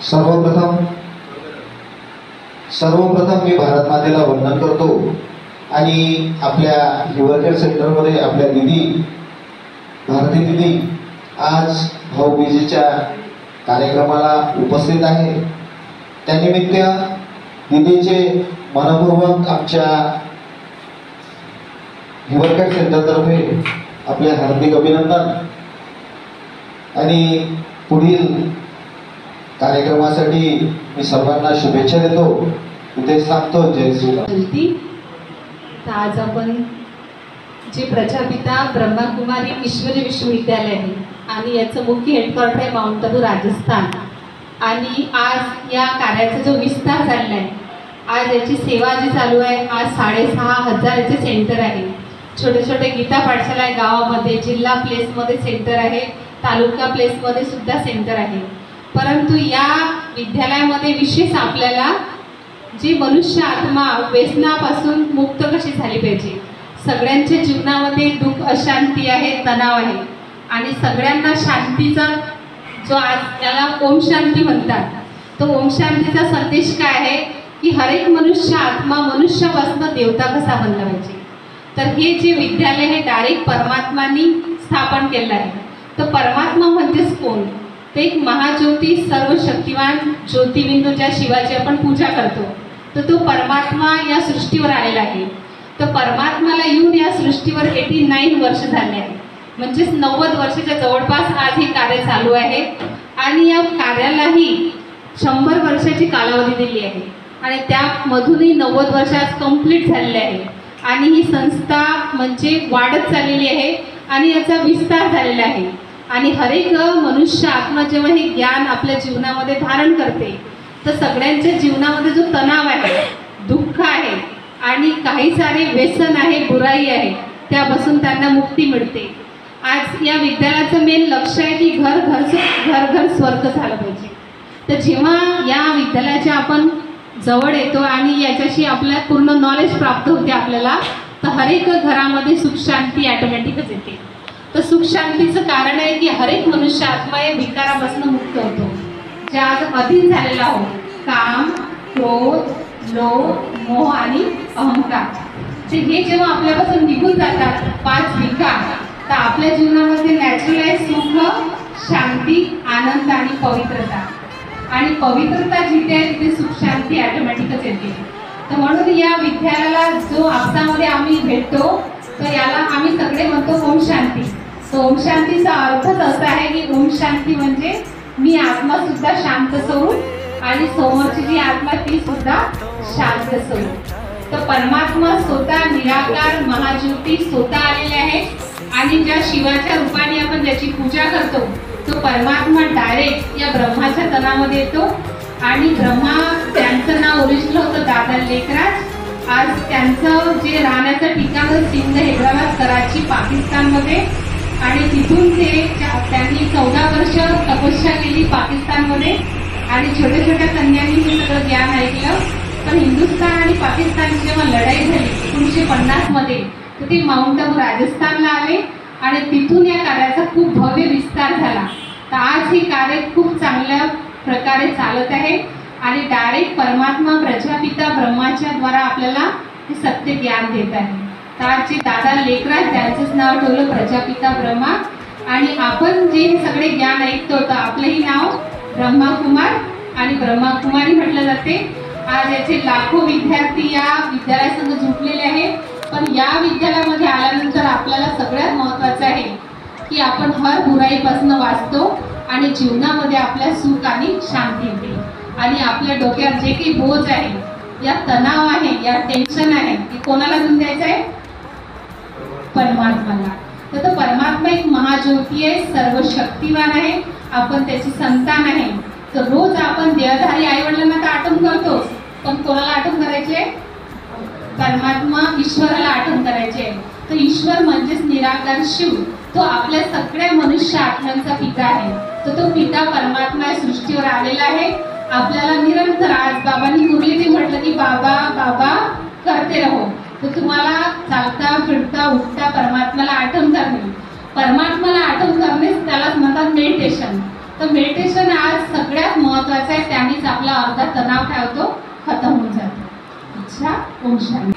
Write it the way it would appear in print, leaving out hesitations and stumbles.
सर्वप्रथम मी भारत मातेला वंदन करतो आणि आपल्या युवकेर सेंटरमध्ये आपल्या दिदी भारती दिदी आज भाऊबीजेच्या कार्यक्रमाला उपस्थित आहे। त्यानिमित्त दिदीचे मनपूर्वक आमच्या युवकेर सेंटरतर्फे आपले हार्दिक अभिनंदन आणि पुढील कार्यक्रमासाठी मी सर्वांना शुभेच्छा देतो। इथे सांगतो जय श्रीराम। आज आपण जे प्रजापिता ब्रह्माकुमारी ईश्वरी विश्वविद्यालय आहे आणि याचं मुख्य हेडक्वार्टर आहे माउंट आबू राजस्थान आणि आज या कार्याचा जो विस्तार झालेला आहे, आज याची सेवा जी चालू आहे, आज 6,500 सेंटर आहे। छोटे छोटे गीता पाठशाला आहे गावामध्ये, जिल्हा प्लेसमध्ये सेंटर आहे, तालुका प्लेसमध्ये सुद्धा सेंटर आहे। परंतु या विद्यालयामध्ये विशेष आपल्याला जी मनुष्य आत्मा व्यसनापासून मुक्त कशी झाली पाहिजे। सगळ्यांच्या जीवनामध्ये दुःख, अशांती आहे, तणाव आहे आणि सगळ्यांना शांतीचा जो आज याला ओम शांती म्हणतात, तो ओम शांतीचा संदेश काय आहे की हर एक मनुष्य आत्मा मनुष्यापासून देवता कसा बनला पाहिजे। तर हे जे विद्यालय हे डायरेक्ट परमात्मानी स्थापन केलं आहे। तर परमात्मा म्हणजेच कोण? ते एक महाज्योती सर्वशक्तिवान ज्योतिबिंदू ज्या शिवाची आपण पूजा करतो, तर तो परमात्मा या सृष्टीवर आलेला आहे। तर परमात्माला येऊन या सृष्टीवर 89 वर्ष झाले आहे, म्हणजेच 90 वर्षाच्या जवळपास आज हे कार्य चालू आहे आणि या कार्यालाही 100 वर्षाची कालावधी दिली आहे आणि त्यामधूनही 90 वर्ष आज कंप्लीट झालेले आहे आणि ही संस्था म्हणजे वाढत चाललेली आहे आणि याचा विस्तार झालेला आहे। आणि हर एक मनुष्य आत्मा जेव्हा हे ज्ञान आपल्या जीवनामध्ये धारण करते, तर सगळ्यांच्या जीवनामध्ये जो तणाव आहे, दुःख आहे आणि काही सारे व्यसन आहे, बुराई आहे, त्यापासून त्यांना मुक्ती मिळते। आज या विद्यालयाचं मेन लक्ष आहे की घर घर स्वर्ग झालं पाहिजे। तर जेव्हा या विद्यालयाच्या आपण जवळ येतो आणि याच्याशी आपल्याला पूर्ण नॉलेज प्राप्त होते आपल्याला, तर हर एक घरामध्ये सुख शांती ऑटोमॅटिकच येते। तर सुख शांतीचं कारण आहे की हर एक मनुष्य आत्मा या विकारापासून मुक्त होतो, जे आज अधीन झालेला हो, काम, क्रोध, लोभ, मोह आणि अहंकार। ते हे जेव्हा आपल्यापासून निघून जातात 5 विकार, तर आपल्या जीवनामध्ये नॅचरल आहे सुख, शांती, आनंद आणि पवित्रता। आणि पवित्रता जिथे आहे तिथे सुख शांती ऑटोमॅटिकच येते। तर म्हणून या विद्यालयाला जो आपसामध्ये आम्ही भेटतो, तर याला आम्ही सगळे म्हणतो ओम शांती। तो ओम शांतीचा अर्थच असा आहे की ओम शांती म्हणजे मी आत्मा सुद्धा शांत सरू आणि समोरची जी आत्मा ती सुद्धा शांत सरू। तर परमात्मा स्वतः निराकार महाज्योती स्वतः आलेले आहे आणि ज्या शिवाच्या रूपाने आपण ज्याची पूजा करतो, तो परमात्मा डायरेक्ट या ब्रह्माच्या तनामध्ये येतो आणि ब्रह्मा, त्यांचं नाव ओरिजिनल होतं दादा लेकराज। आज त्यांचं जे राहण्याचं ठिकाण सिंध, हैदराबाद, कराची, पाकिस्तानमध्ये आणि तिथून त्यांनी 14 वर्ष तपस्या केली पाकिस्तानमध्ये आणि छोट्या छोट्या कन्यांनी हे सगळं ज्ञान ऐकलं। पण हिंदुस्थान आणि पाकिस्तानची जेव्हा लढाई झाली 1950 मध्ये, तर ते माउंट आबू राजस्थानला आले आणि तिथून या कार्याचा खूप भव्य विस्तार झाला। तर आज हे कार्य खूप चांगल्या प्रकारे चालत आहे आणि डायरेक्ट परमात्मा प्रजापिता ब्रह्माच्या द्वारा आपल्याला हे सत्य ज्ञान देत आहे। तर आज जे दादा लेकराज त्यांचंच नाव ठेवलं प्रजापिता ब्रह्मा आणि आपण जे हे सगळे ज्ञान ऐकतो, तर आपलंही नाव ब्रह्माकुमार आणि ब्रह्माकुमारी म्हटलं जाते। आज याचे लाखो विद्यार्थी या विद्यालयासंग जुटलेले आहे। पण या विद्यालयामध्ये आल्यानंतर आपल्याला सगळ्यात महत्त्वाचं आहे की आपण हर बुराईपासून वाचतो आणि जीवनामध्ये आपल्या सुख आणि शांती येते आणि आपल्या डोक्यावर जे काही बोज आहे, या तणाव आहे, या टेन्शन आहे, ते कोणाला घेऊन द्यायचं आहे? परमात्माला। तर तो परमात्मा एक महाज्योती आहे, सर्वशक्तिवान आहे, आपण त्याची संतान आहे। तर रोज आपण देहधारी आई वडिलांना तर आठवण करतोच, पण कोणाला आठवण करायचे? परमात्मा ईश्वराला आठवण करायचे। तर ईश्वर म्हणजेच निराकार शिव, तो आपल्या सगळ्या मनुष्य आत्म्यांचा पिता आहे। तर तो पिता परमात्मा या सृष्टीवर आलेला आहे आपल्याला निरंतर। आज बाबांनी मुरली म्हटलं की बाबा बाबा करते रहो। तर तुम्हाला चालता फिरता उठता परमात्म्याला आठवण करणे, परमात्म्याला आठवण करणे त्यालाच म्हणतात मेडिटेशन। तर मेडिटेशन आज सगळ्यात महत्त्वाचं आहे। आपला अर्धा तणाव काय होतो खतम होऊन जातो. अच्छा, ओम शांती.